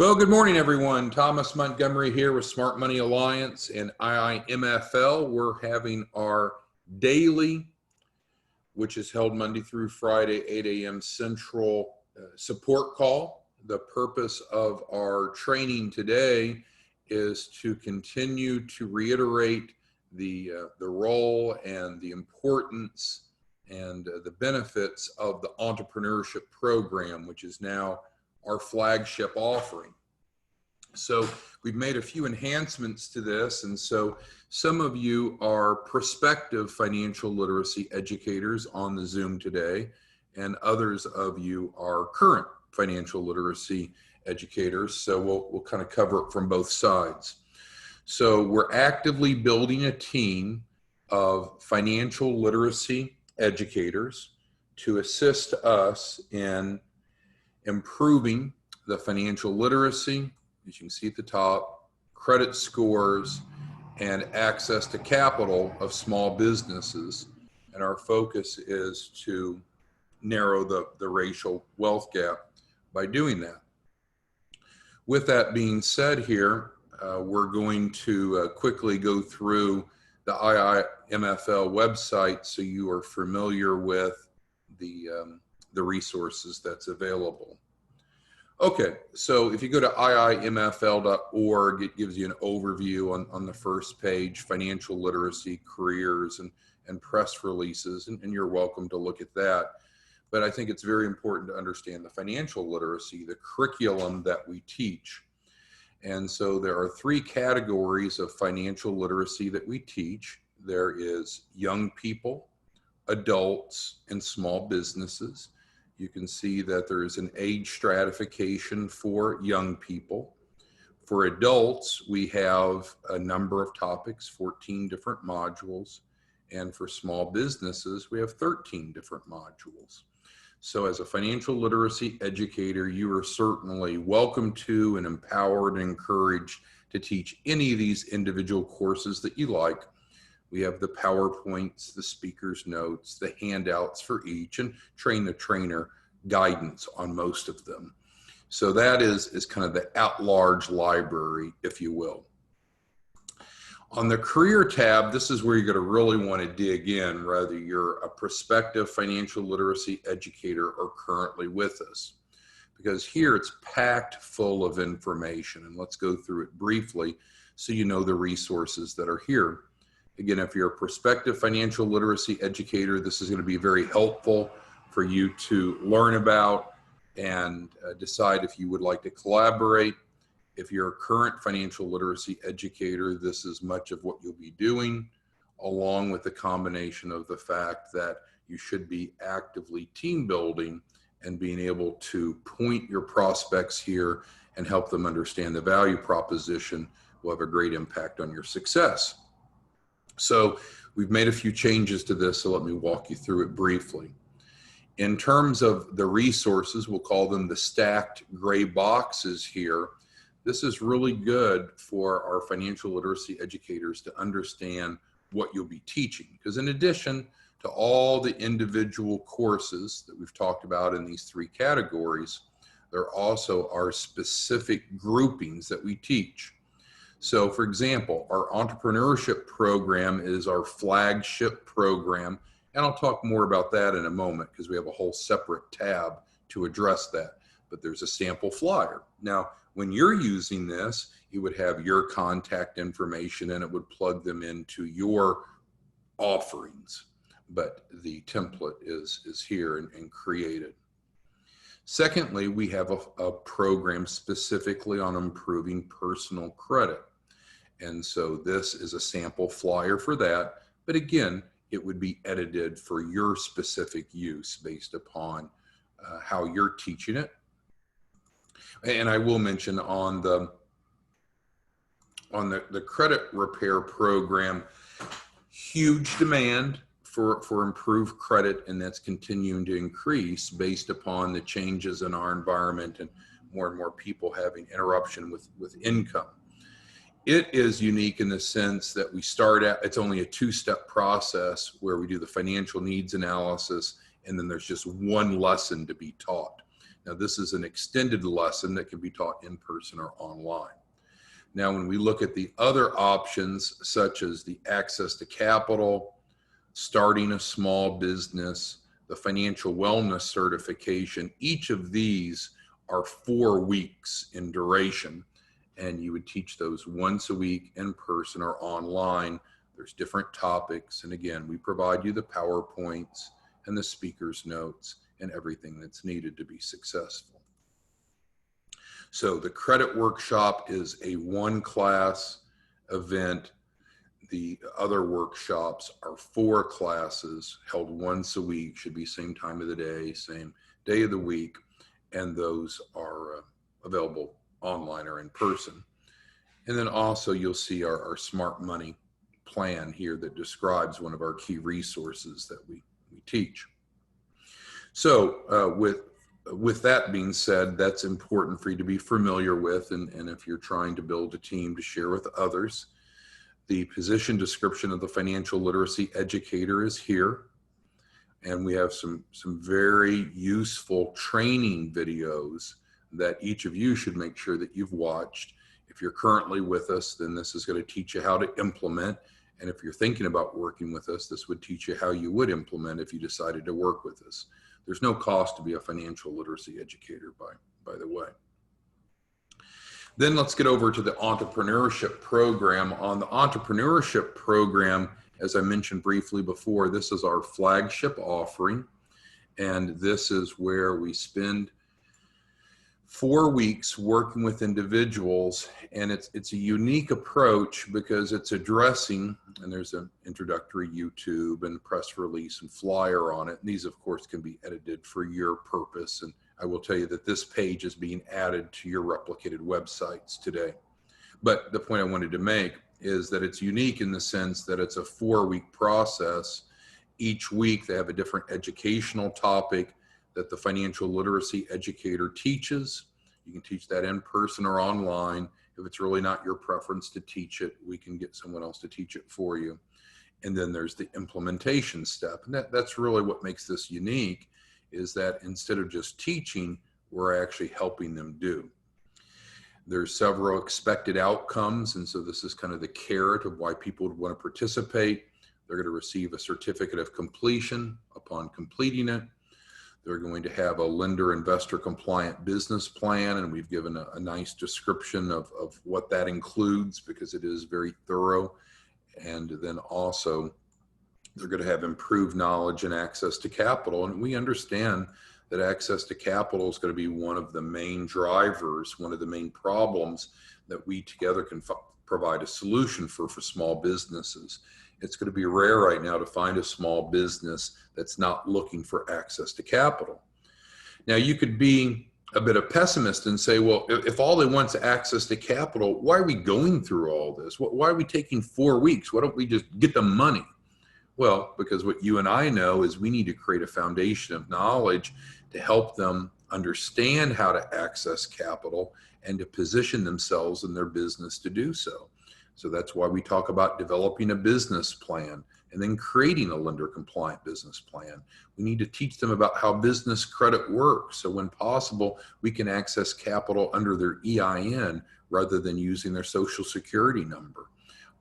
Well, good morning, everyone. Thomas Montgomery here with Smart Money Alliance and IIMFL. We're having our daily, which is held Monday through Friday, 8 a.m. Central support call. The purpose of our training today is to continue to reiterate the role and the importance and the benefits of the entrepreneurship program, which is now our flagship offering. So we've made a few enhancements to this, and so some of you are prospective financial literacy educators on the Zoom today, and others of you are current financial literacy educators. So we'll kind of cover it from both sides. So we're actively building a team of financial literacy educators to assist us in improving the financial literacy, as you can see at the top, credit scores, and access to capital of small businesses. And our focus is to narrow the racial wealth gap by doing that. With that being said here, we're going to quickly go through the IIMFL website so you are familiar with the resources that's available. Okay, so if you go to iimfl.org, it gives you an overview on the first page, financial literacy, careers, and press releases, and you're welcome to look at that. But I think it's very important to understand the financial literacy, the curriculum that we teach. And so there are three categories of financial literacy that we teach. There is young people, adults, and small businesses. You can see that there is an age stratification for young people. For adults, we have a number of topics, 14 different modules. And for small businesses, we have 13 different modules. So as a financial literacy educator, you are certainly welcome to and empowered and encouraged to teach any of these individual courses that you like. We have the PowerPoints, the speaker's notes, the handouts for each, and train the trainer guidance on most of them. So that is kind of the at-large library, if you will. On the career tab, this is where you're going to really want to dig in, whether you're a prospective financial literacy educator or currently with us. Because here it's packed full of information, and let's go through it briefly so you know the resources that are here. Again, if you're a prospective financial literacy educator, this is going to be very helpful for you to learn about and decide if you would like to collaborate. If you're a current financial literacy educator, this is much of what you'll be doing, along with the combination of the fact that you should be actively team building and being able to point your prospects here and help them understand the value proposition will have a great impact on your success. So we've made a few changes to this, so let me walk you through it briefly. In terms of the resources, we'll call them the stacked gray boxes here. This is really good for our financial literacy educators to understand what you'll be teaching. Because in addition to all the individual courses that we've talked about in these three categories, there also are specific groupings that we teach. So for example, our entrepreneurship program is our flagship program. And I'll talk more about that in a moment because we have a whole separate tab to address that. But there's a sample flyer. Now, when you're using this, you would have your contact information and it would plug them into your offerings. But the template is here and created. Secondly, we have a program specifically on improving personal credit. And so this is a sample flyer for that. But again, it would be edited for your specific use based upon how you're teaching it. And I will mention on the credit repair program, huge demand for improved credit, and that's continuing to increase based upon the changes in our environment and more people having interruption with income. It is unique in the sense that we start at, it's only a two-step process where we do the financial needs analysis, and then there's just one lesson to be taught. Now, this is an extended lesson that can be taught in person or online. Now, when we look at the other options, such as the access to capital, starting a small business, the financial wellness certification, each of these are 4 weeks in duration, and you would teach those once a week in person or online. There's different topics, and again, we provide you the PowerPoints and the speaker's notes and everything that's needed to be successful. So the credit workshop is a 1-class event. The other workshops are 4 classes held once a week, should be same time of the day, same day of the week, and those are available online or in person. And then also you'll see our Smart Money plan here that describes one of our key resources that we teach. So with that being said, that's important for you to be familiar with, and if you're trying to build a team to share with others. The position description of the Financial Literacy Educator is here, and we have some very useful training videos that each of you should make sure that you've watched. If you're currently with us, then this is going to teach you how to implement, and if you're thinking about working with us, this would teach you how you would implement if you decided to work with us. There's no cost to be a financial literacy educator, by the way. Then let's get over to the entrepreneurship program. On the entrepreneurship program, as I mentioned briefly before, this is our flagship offering, and this is where we spend 4 weeks working with individuals, and it's a unique approach because it's addressing, and there's an introductory YouTube and press release and flyer on it. And these, of course, can be edited for your purpose, and I will tell you that this page is being added to your replicated websites today. But the point I wanted to make is that it's unique in the sense that it's a 4-week process. Each week they have a different educational topic that the financial literacy educator teaches. You can teach that in person or online. If it's really not your preference to teach it, we can get someone else to teach it for you. And then there's the implementation step. And that's really what makes this unique, is that instead of just teaching, we're actually helping them do. There's several expected outcomes, and so this is kind of the carrot of why people would want to participate. They're going to receive a certificate of completion upon completing it. They're going to have a lender investor compliant business plan, and we've given a nice description of what that includes because it is very thorough. And then also they're going to have improved knowledge and access to capital. And we understand that access to capital is going to be one of the main drivers, one of the main problems that we together can provide a solution for small businesses. It's going to be rare right now to find a small business that's not looking for access to capital. Now, you could be a bit of pessimist and say, well, if all they want is access to capital, why are we going through all this? Why are we taking 4 weeks? Why don't we just get the money? Well, because what you and I know is we need to create a foundation of knowledge to help them understand how to access capital and to position themselves in their business to do so. So that's why we talk about developing a business plan and then creating a lender compliant business plan. We need to teach them about how business credit works. So when possible, we can access capital under their EIN rather than using their social security number.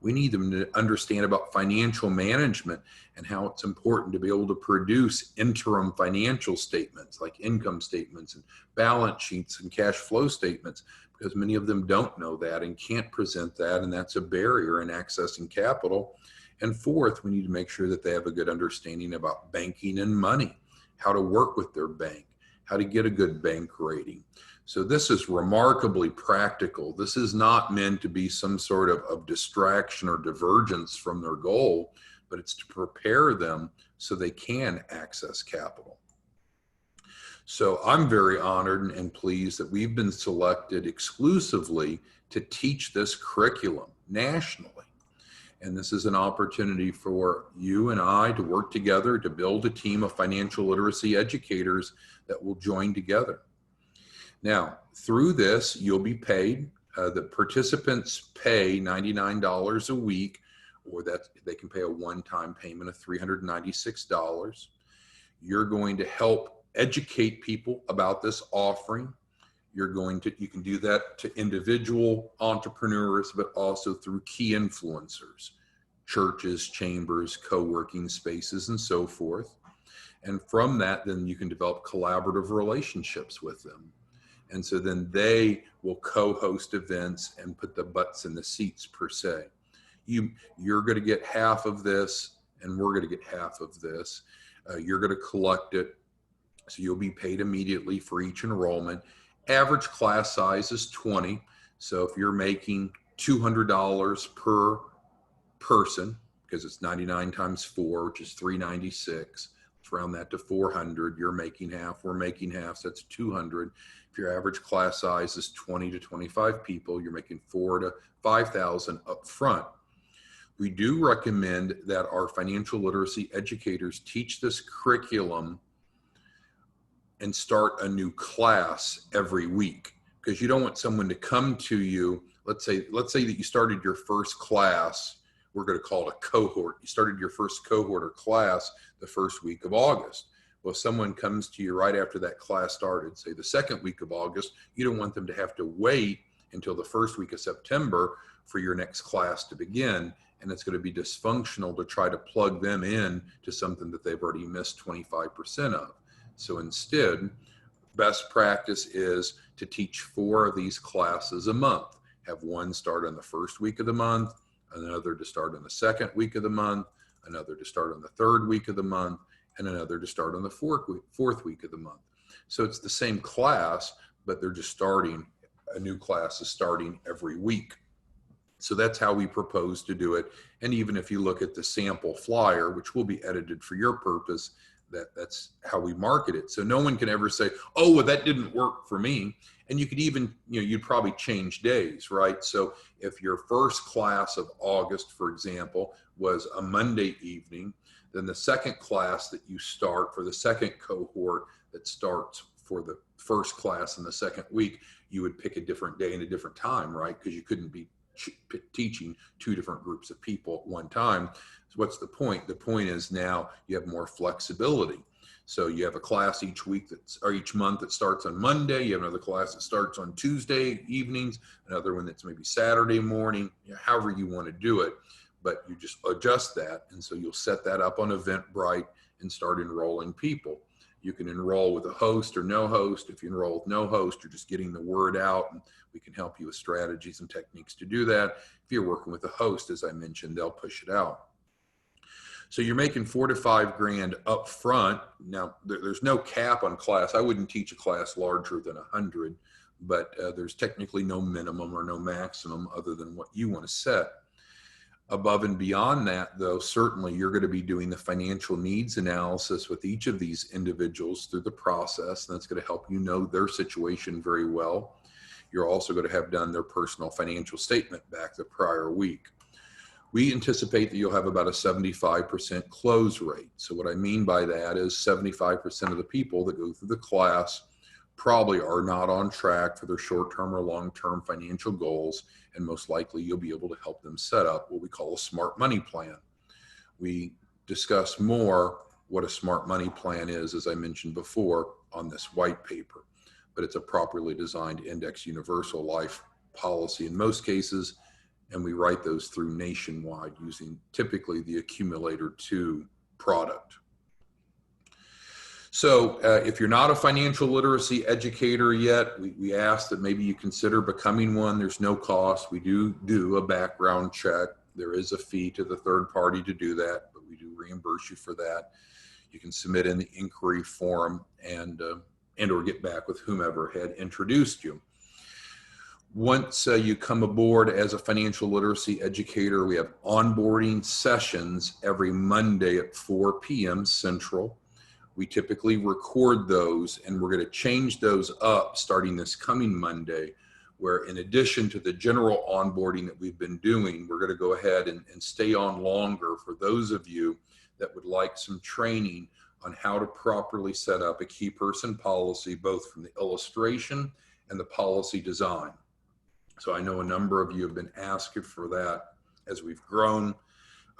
We need them to understand about financial management and how it's important to be able to produce interim financial statements like income statements and balance sheets and cash flow statements, because many of them don't know that and can't present that, and that's a barrier in accessing capital. And fourth, we need to make sure that they have a good understanding about banking and money, how to work with their bank, how to get a good bank rating. So this is remarkably practical. This is not meant to be some sort of distraction or divergence from their goal, but it's to prepare them so they can access capital. So I'm very honored and pleased that we've been selected exclusively to teach this curriculum nationally. And this is an opportunity for you and I to work together to build a team of financial literacy educators that will join together. Now, through this, you'll be paid. The participants pay $99 a week, or that they can pay a one-time payment of $396. You're going to help educate people about this offering. You can do that to individual entrepreneurs, but also through key influencers, churches, chambers, co-working spaces, and so forth. And from that, then you can develop collaborative relationships with them. And so then they will co-host events and put the butts in the seats per se. You're going to get half of this, and we're going to get half of this. You're going to collect it. So you'll be paid immediately for each enrollment. Average class size is 20. So if you're making $200 per person, because it's 99 times 4, which is 396, let's round that to 400. You're making half, we're making half, so that's 200. If your average class size is 20 to 25 people, you're making 4,000 to 5,000 up front. We do recommend that our financial literacy educators teach this curriculum and start a new class every week, because you don't want someone to come to you. Let's say that you started your first class. We're going to call it a cohort. You started your first cohort or class the first week of August. Well, if someone comes to you right after that class started, say the second week of August, you don't want them to have to wait until the first week of September for your next class to begin. And it's going to be dysfunctional to try to plug them in to something that they've already missed 25% of. So instead, best practice is to teach 4 of these classes a month. Have one start on the first week of the month, another to start on the second week of the month, another to start on the third week of the month, and another to start on the fourth week of the month. So it's the same class, but they're just starting, a new class is starting every week. So that's how we propose to do it. And even if you look at the sample flyer, which will be edited for your purpose, that's how we market it. So no one can ever say, oh, well, that didn't work for me. And you could even, you'd probably change days, right? So if your first class of August, for example, was a Monday evening, then the second class that you start for the second cohort that starts for the first class in the second week, you would pick a different day and a different time, right? Because you couldn't be teaching 2 different groups of people at one time. So what's the point? The point is now you have more flexibility. So you have a class each week or each month that starts on Monday. You have another class that starts on Tuesday evenings, another one that's maybe Saturday morning, however you want to do it. But you just adjust that. And so you'll set that up on Eventbrite and start enrolling people. You can enroll with a host or no host. If you enroll with no host, you're just getting the word out, and we can help you with strategies and techniques to do that. If you're working with a host, as I mentioned, they'll push it out. So you're making $4,000 to $5,000 up front. Now, there's no cap on class. I wouldn't teach a class larger than 100, but there's technically no minimum or no maximum other than what you want to set. Above and beyond that, though, certainly you're going to be doing the financial needs analysis with each of these individuals through the process, and that's going to help you know their situation very well. You're also going to have done their personal financial statement back the prior week. We anticipate that you'll have about a 75% close rate. So what I mean by that is 75% of the people that go through the class probably are not on track for their short-term or long-term financial goals, and most likely you'll be able to help them set up what we call a smart money plan. We discuss more what a smart money plan is, as I mentioned before, on this white paper, but it's a properly designed index universal life policy in most cases, and we write those through nationwide using typically the Accumulator 2 product. So if you're not a financial literacy educator yet, we ask that maybe you consider becoming one. There's no cost. We do a background check. There is a fee to the third party to do that, but we do reimburse you for that. You can submit in the inquiry form and or get back with whomever had introduced you. Once you come aboard as a financial literacy educator, we have onboarding sessions every Monday at 4 p.m. Central. We typically record those, and we're going to change those up starting this coming Monday, where in addition to the general onboarding that we've been doing, we're going to go ahead and stay on longer for those of you that would like some training on how to properly set up a key person policy, both from the illustration and the policy design. So I know a number of you have been asking for that as we've grown.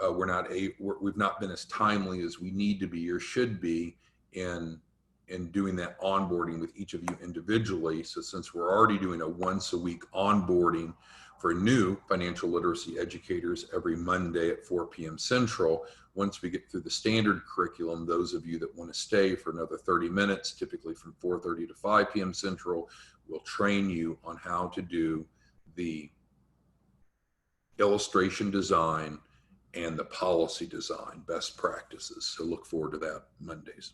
We've not been as timely as we need to be or should be in and doing that onboarding with each of you individually. So since we're already doing a once a week onboarding for new financial literacy educators every Monday at 4 p.m. Central, once we get through the standard curriculum, those of you that want to stay for another 30 minutes, typically from 4:30 to 5 p.m. Central, we'll train you on how to do the illustration design and the policy design best practices. So look forward to that Mondays.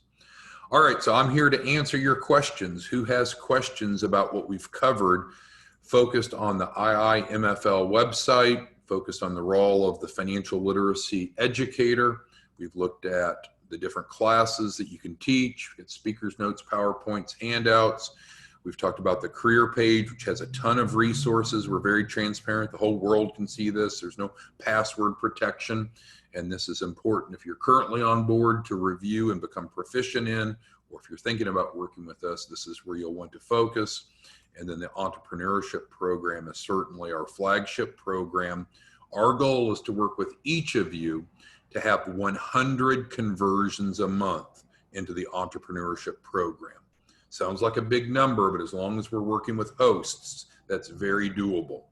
All right, so I'm here to answer your questions. Who has questions about what we've covered, focused on the IIMFL website, focused on the role of the financial literacy educator? We've looked at the different classes that you can teach. It's speakers notes, PowerPoints, handouts. We've talked about the career page, which has a ton of resources. We're very transparent. The whole world can see this. There's no password protection. And this is important if you're currently on board to review and become proficient in, or if you're thinking about working with us, this is where you'll want to focus. And then the entrepreneurship program is certainly our flagship program. Our goal is to work with each of you to have 100 conversions a month into the entrepreneurship program. Sounds like a big number, but as long as we're working with hosts, that's very doable.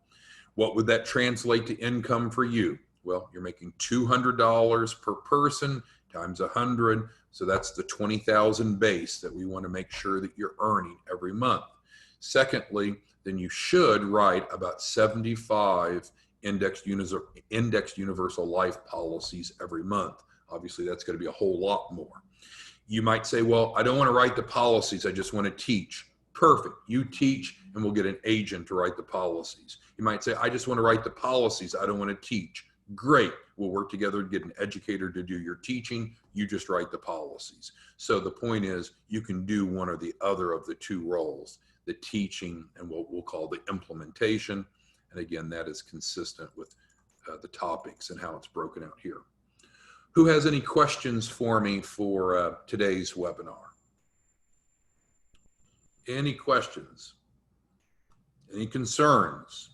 What would that translate to income for you? Well, you're making $200 per person times 100. So that's the 20,000 base that we want to make sure that you're earning every month. Secondly, then you should write about 75 indexed universal life policies every month. Obviously, that's going to be a whole lot more. You might say, well, I don't want to write the policies. I just want to teach. Perfect. You teach and we'll get an agent to write the policies. You might say, I just want to write the policies. I don't want to teach. Great. We'll work together to get an educator to do your teaching. You just write the policies. So the point is you can do one or the other of the two roles, the teaching and what we'll call the implementation. And again, that is consistent with the topics and how it's broken out here. Who has any questions for me for today's webinar? Any questions? Any concerns?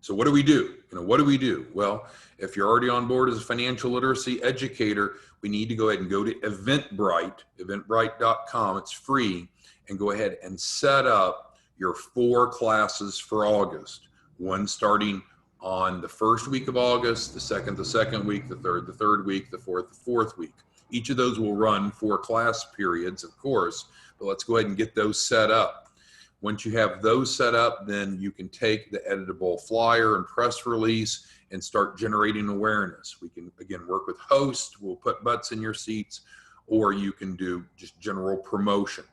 So what do we do? What do we do? Well, if you're already on board as a financial literacy educator, we need to go ahead and go to Eventbrite, eventbrite.com. It's free, and go ahead and set up your 4 classes for August. One starting on the first week of August, the second week, the third week, the fourth week. Each of those will run 4 class periods, of course, but let's go ahead and get those set up. Once you have those set up, then you can take the editable flyer and press release and start generating awareness. We can, again, work with hosts. We'll put butts in your seats, or you can do just general promotion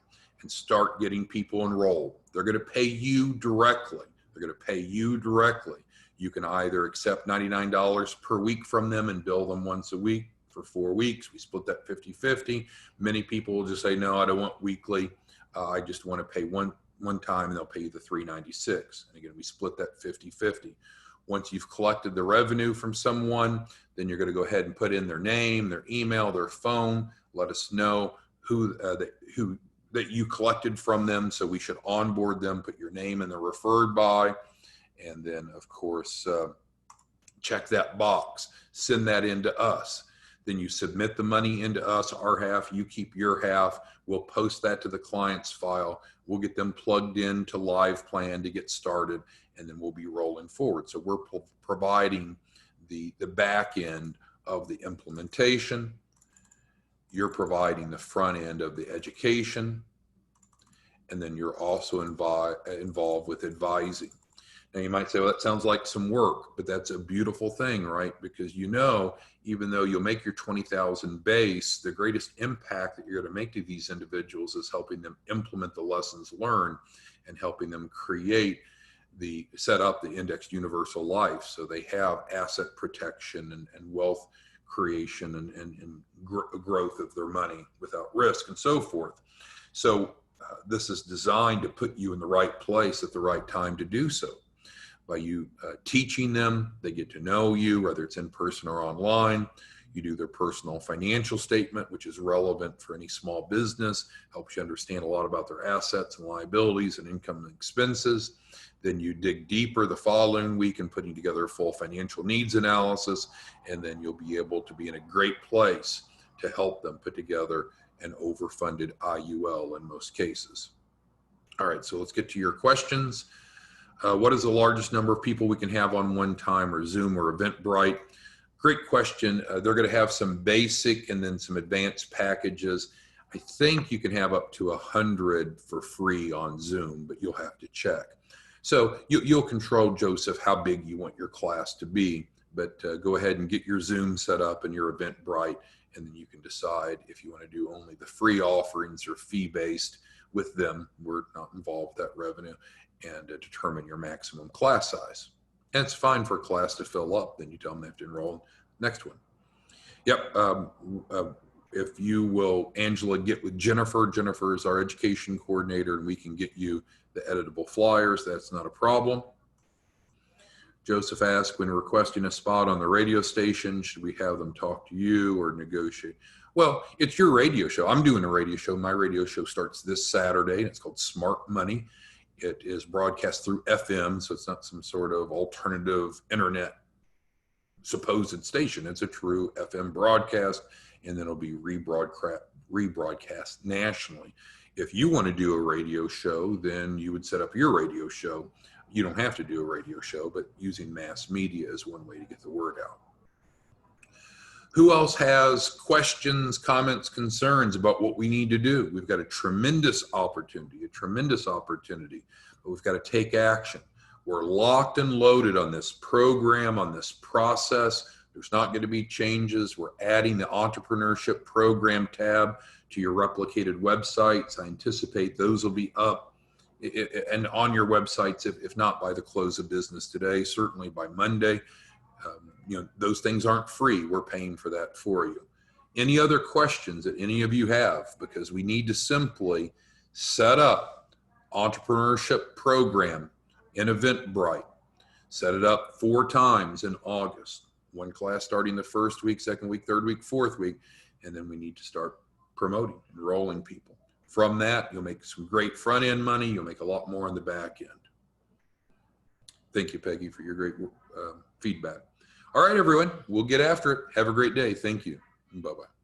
and start getting people enrolled. They're going to pay you directly. They're going to pay you directly. You can either accept $99 per week from them and bill them once a week for 4 weeks. We split that 50-50. Many people will just say, no, I don't want weekly. I just want to pay one time, and they'll pay you the $396. And again, we split that 50-50. Once you've collected the revenue from someone, then you're going to go ahead and put in their name, their email, their phone. Let us know who that you collected from them. So we should onboard them, put your name in the referred by, and then of course, check that box, send that into us. Then you submit the money into us, our half, you keep your half. We'll post that to the client's file. We'll get them plugged into Live Plan to get started, and then we'll be rolling forward. So we're providing the back end of the implementation. You're providing the front end of the education, and then you're also involved with advising. Now you might say, well, that sounds like some work, but that's a beautiful thing, right? Because even though you'll make your 20,000 base, the greatest impact that you're going to make to these individuals is helping them implement the lessons learned and helping them set up the indexed universal life. So they have asset protection and wealth creation and growth of their money without risk and so forth. So this is designed to put you in the right place at the right time to do so. By you teaching them, they get to know you, whether it's in person or online. You do their personal financial statement, which is relevant for any small business, helps you understand a lot about their assets and liabilities and income and expenses. Then you dig deeper the following week in putting together a full financial needs analysis, and then you'll be able to be in a great place to help them put together an overfunded IUL in most cases. All right, so let's get to your questions. What is the largest number of people we can have on one time, or Zoom or Eventbrite? Great question. They're going to have some basic and then some advanced packages. I think you can have up to 100 for free on Zoom, but you'll have to check. So you'll control, Joseph, how big you want your class to be, but go ahead and get your Zoom set up and your Eventbrite, and then you can decide if you want to do only the free offerings or fee-based with them. We're not involved with that revenue, and determine your maximum class size. And it's fine for a class to fill up. Then you tell them they have to enroll. Next one. Yep. If you will, Angela, get with Jennifer. Jennifer is our education coordinator, and we can get you the editable flyers. That's not a problem. Joseph asked, when requesting a spot on the radio station, should we have them talk to you or negotiate? Well, it's your radio show. I'm doing a radio show. My radio show starts this Saturday, and it's called Smart Money. It is broadcast through FM, so it's not some sort of alternative internet supposed station. It's a true FM broadcast, and then it'll be rebroadcast nationally. If you want to do a radio show, then you would set up your radio show. You don't have to do a radio show, but using mass media is one way to get the word out. Who else has questions, comments, concerns about what we need to do? We've got a tremendous opportunity, but we've got to take action. We're locked and loaded on this program, on this process. There's not going to be changes. We're adding the entrepreneurship program tab to your replicated websites. I anticipate those will be up and on your websites, if not by the close of business today, certainly by Monday. Those things aren't free. We're paying for that for you. Any other questions that any of you have? Because we need to simply set up entrepreneurship program in Eventbrite. Set it up 4 times in August. One class starting the first week, second week, third week, fourth week, and then we need to start promoting, enrolling people. From that, you'll make some great front end money. You'll make a lot more on the back end. Thank you, Peggy, for your great feedback. All right, everyone, we'll get after it. Have a great day. Thank you. Bye-bye.